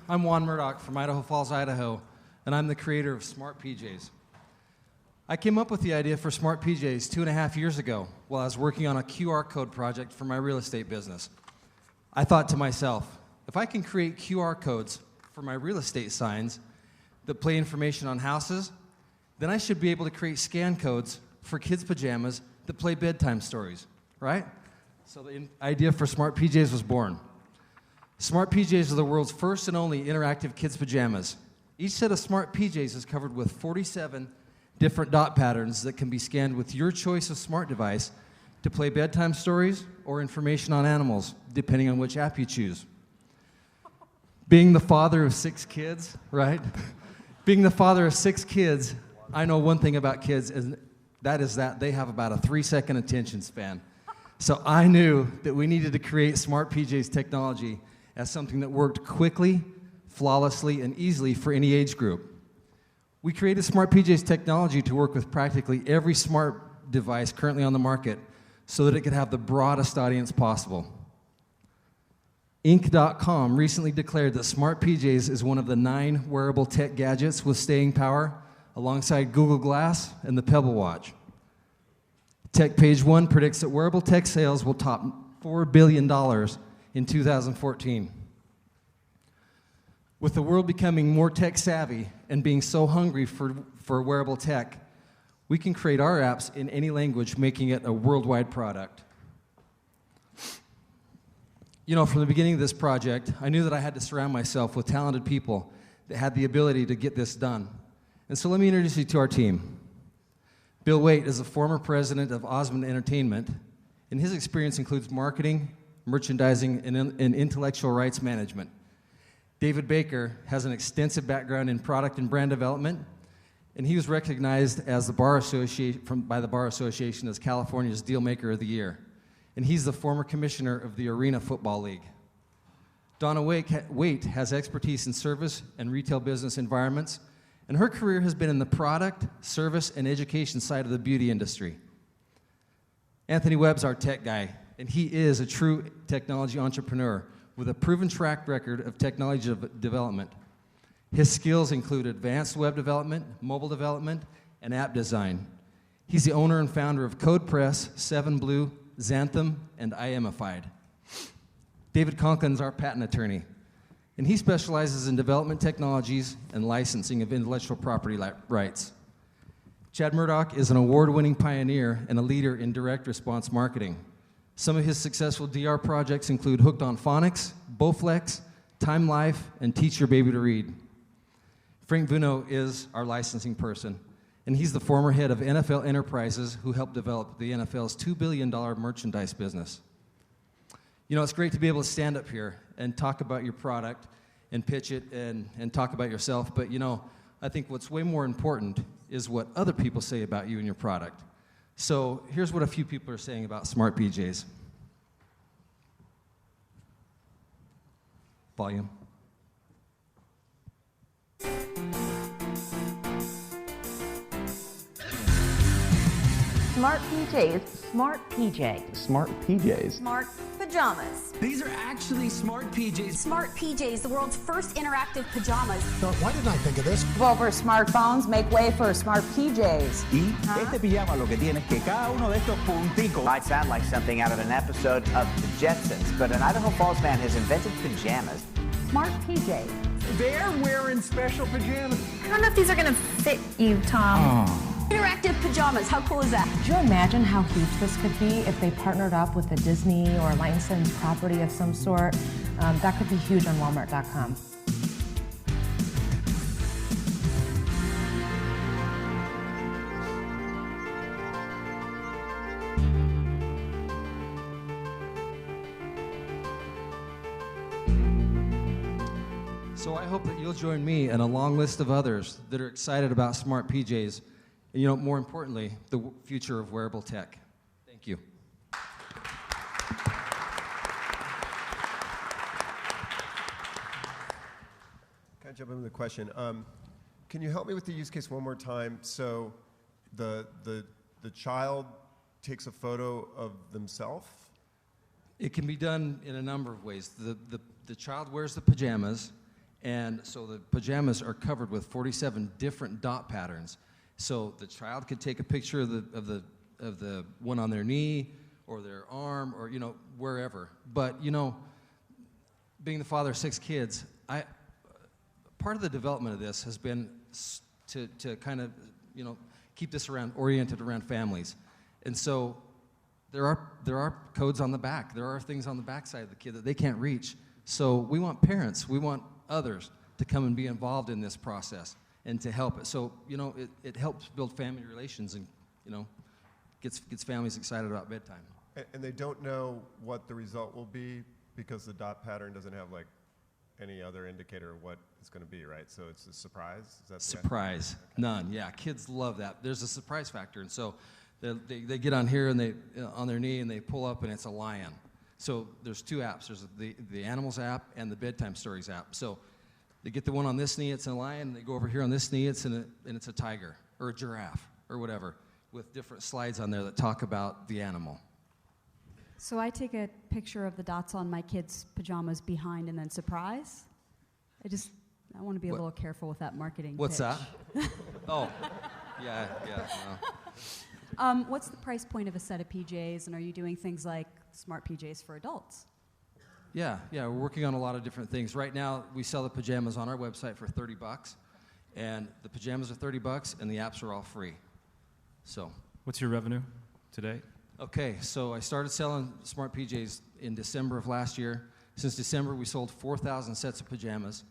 I'm Juan Murdoch from Idaho Falls, Idaho, and I'm the creator of Smart PJs. I came up with the idea for Smart PJs 2.5 years ago while I was working on a QR code project for my real estate business. I thought to myself, if I can create QR codes for my real estate signs that play information on houses, then I should be able to create scan codes for kids' pajamas that play bedtime stories, right? So the idea for Smart PJs was born. Smart PJs are the world's first and only interactive kids' pajamas. Each set of Smart PJs is covered with 47 different dot patterns that can be scanned with your choice of smart device to play bedtime stories or information on animals, depending on which app you choose. Being the father of 6 kids, right? Being the father of 6 kids, I know one thing about kids, and that is that they have about a 3-second attention span. So I knew that we needed to create Smart PJs technology as something that worked quickly, flawlessly, and easily for any age group. We created Smart PJs technology to work with practically every smart device currently on the market so that it could have the broadest audience possible. Inc.com recently declared that Smart PJs is one of the 9 wearable tech gadgets with staying power alongside Google Glass and the Pebble Watch. Tech Page One predicts that wearable tech sales will top $4 billion in 2014. With the world becoming more tech savvy and being so hungry for wearable tech, we can create our apps in any language, making it a worldwide product. You know, from the beginning of this project, I knew that I had to surround myself with talented people that had the ability to get this done. And so let me introduce you to our team. Bill Waite is a former president of Osmond Entertainment, and his experience includes marketing, merchandising, and intellectual rights management. David Baker has an extensive background in product and brand development, and he was recognized as by the Bar Association as California's Dealmaker of the Year. And he's the former commissioner of the Arena Football League. Donna Waite has expertise in service and retail business environments, and her career has been in the product, service, and education side of the beauty industry. Anthony Webb's our tech guy, and he is a true technology entrepreneur with a proven track record of technology development. His skills include advanced web development, mobile development, and app design. He's the owner and founder of CodePress, 7Blue, Xanthem, and Iamified. David Conklin's our patent attorney, and he specializes in development technologies and licensing of intellectual property rights. Chad Murdoch is an award-winning pioneer and a leader in direct response marketing. Some of his successful DR projects include Hooked on Phonics, Bowflex, Time Life, and Teach Your Baby to Read. Frank Vuno is our licensing person, and he's the former head of NFL Enterprises who helped develop the NFL's $2 billion merchandise business. You know, it's great to be able to stand up here and talk about your product and pitch it and talk about yourself, but you know, I think what's way more important is what other people say about you and your product. So here's what a few people are saying about Smart PJs. Volume. Smart PJs. Smart PJ. Smart PJs. Smart pajamas. These are actually Smart PJs. Smart PJs, the world's first interactive pajamas. So why didn't I think of this? Well, for smartphones, make way for Smart PJs. Y este pijama lo que tiene es que cada uno de estos punticos might sound like something out of an episode of The Jetsons, but an Idaho Falls man has invented pajamas. Smart PJs. They're wearing special pajamas. I don't know if these are gonna fit you, Tom. Interactive pajamas, how cool is that? Could you imagine how huge this could be if they partnered up with a Disney or licensed property of some sort? That could be huge on Walmart.com. So I hope that you'll join me and a long list of others that are excited about Smart PJs, and you know, more importantly, the future of wearable tech. Thank you. Good jump in with a question. Can you help me with the use case one more time? So the child takes a photo of themselves? It can be done in a number of ways. The child wears the pajamas, and so the pajamas are covered with 47 different dot patterns. So the child could take a picture of the one on their knee or their arm or wherever. But being the father of 6 kids, part of the development of this has been to kind of keep this oriented around families. And so there are codes on the back. There are things on the backside of the kid that they can't reach. So we want parents, we want others to come and be involved in this process and to help it. So it helps build family relations and gets families excited about bedtime. And they don't know what the result will be because the dot pattern doesn't have like any other indicator of what it's going to be, right? So it's a surprise? Is that surprise? Okay. None. Yeah, kids love that. There's a surprise factor, and so they get on here and they on their knee and they pull up and it's a lion. So there's 2 apps. There's the Animals app and the Bedtime Stories app. So they get the one on this knee, it's a lion. And they go over here on this knee, it's a tiger or a giraffe or whatever, with different slides on there that talk about the animal. So I take a picture of the dots on my kids' pajamas behind and then surprise. I want to be a little careful with that marketing What's pitch. that? Oh, yeah. No. What's the price point of a set of PJs, and are you doing things like smart PJs for adults? Yeah, we're working on a lot of different things. Right now, we sell the pajamas on our website for $30, and the pajamas are $30, and the apps are all free. So. What's your revenue today? Okay, so I started selling smart PJs in December of last year. Since December, we sold 4,000 sets of pajamas.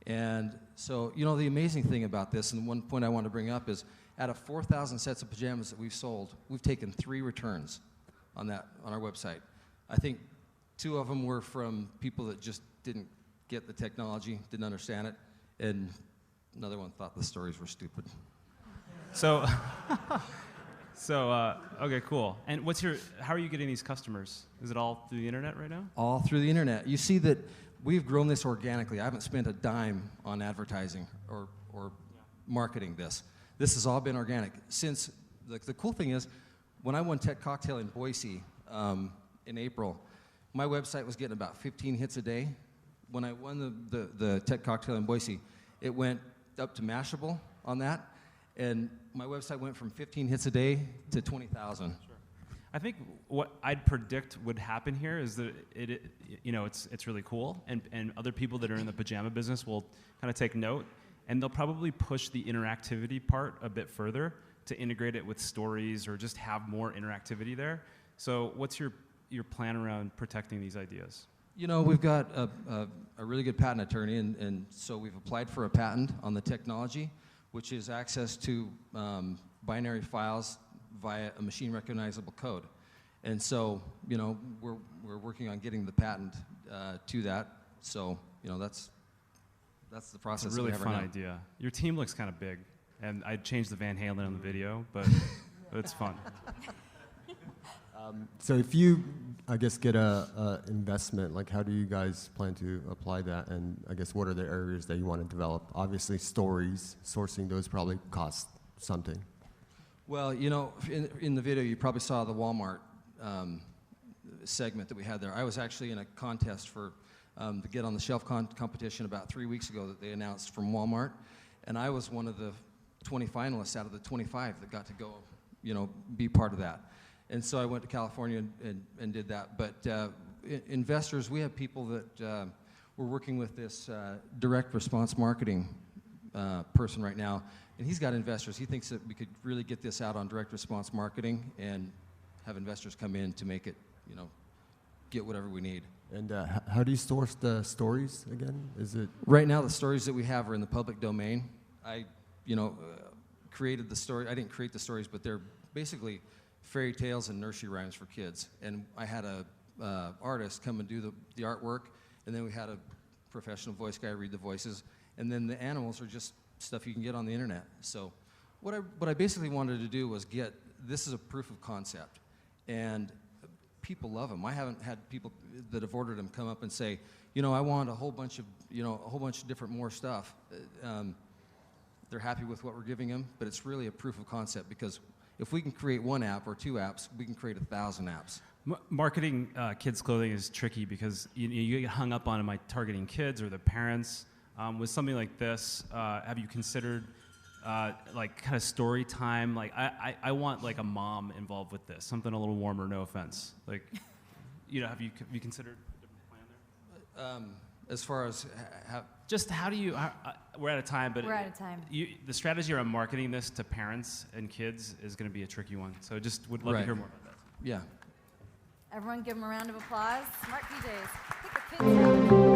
And so, the amazing thing about this, and one point I want to bring up is, out of 4,000 sets of pajamas that we've sold, we've taken 3 returns on our website. I think 2 of them were from people that just didn't get the technology, didn't understand it, and another one thought the stories were stupid. So, okay, cool. And how are you getting these customers? Is it all through the internet right now? All through the internet. You see that we've grown this organically. I haven't spent a dime on advertising or marketing this. This has all been organic. Since, the cool thing is, when I won Tech Cocktail in Boise in April, my website was getting about 15 hits a day. When I won the Tech Cocktail in Boise, it went up to Mashable on that, and my website went from 15 hits a day to 20,000. Sure. I think what I'd predict would happen here is that it's really cool, and other people that are in the pajama business will kind of take note, and they'll probably push the interactivity part a bit further to integrate it with stories or just have more interactivity there. So what's your plan around protecting these ideas? We've got a really good patent attorney, and so we've applied for a patent on the technology, which is access to binary files via a machine recognizable code. And so, we're working on getting the patent to that. So, that's the process. It's a really fun idea. Your team looks kind of big, and I changed the Van Halen on the video, but it's fun. So if you, I guess, get a investment, like how do you guys plan to apply that? And I guess what are the areas that you want to develop? Obviously stories, sourcing those probably cost something. Well, in the video you probably saw the Walmart segment that we had there. I was actually in a contest for the Get on the Shelf competition about 3 weeks ago that they announced from Walmart, and I was one of the 20 finalists out of the 25 that got to go, be part of that. And so I went to California and did that. But investors, we have people that we're working with this direct response marketing person right now, and he's got investors. He thinks that we could really get this out on direct response marketing and have investors come in to make it, get whatever we need. And how do you source the stories again? Is it right now the stories that we have are in the public domain? I, created the story. I didn't create the stories, but they're basically fairy tales and nursery rhymes for kids. And I had a artist come and do the artwork, and then we had a professional voice guy read the voices, and then the animals are just stuff you can get on the internet. So what I basically wanted to do was this is a proof of concept, and people love them. I haven't had people that have ordered them come up and say, I want a whole bunch of different more stuff. They're happy with what we're giving them, but it's really a proof of concept, because if we can create one app or 2 apps, we can create 1,000 apps. Marketing kids' clothing is tricky because you get hung up on, am I targeting kids or the parents? With something like this, have you considered like kind of story time? Like I want like a mom involved with this, something a little warmer, no offense. Like, have you considered a different plan there? As far as just how do you? We're out of time, but We're out of time. The strategy around marketing this to parents and kids is going to be a tricky one. So just would love to hear more about that. Yeah. Everyone give them a round of applause. Smart PJs. Pick a kid.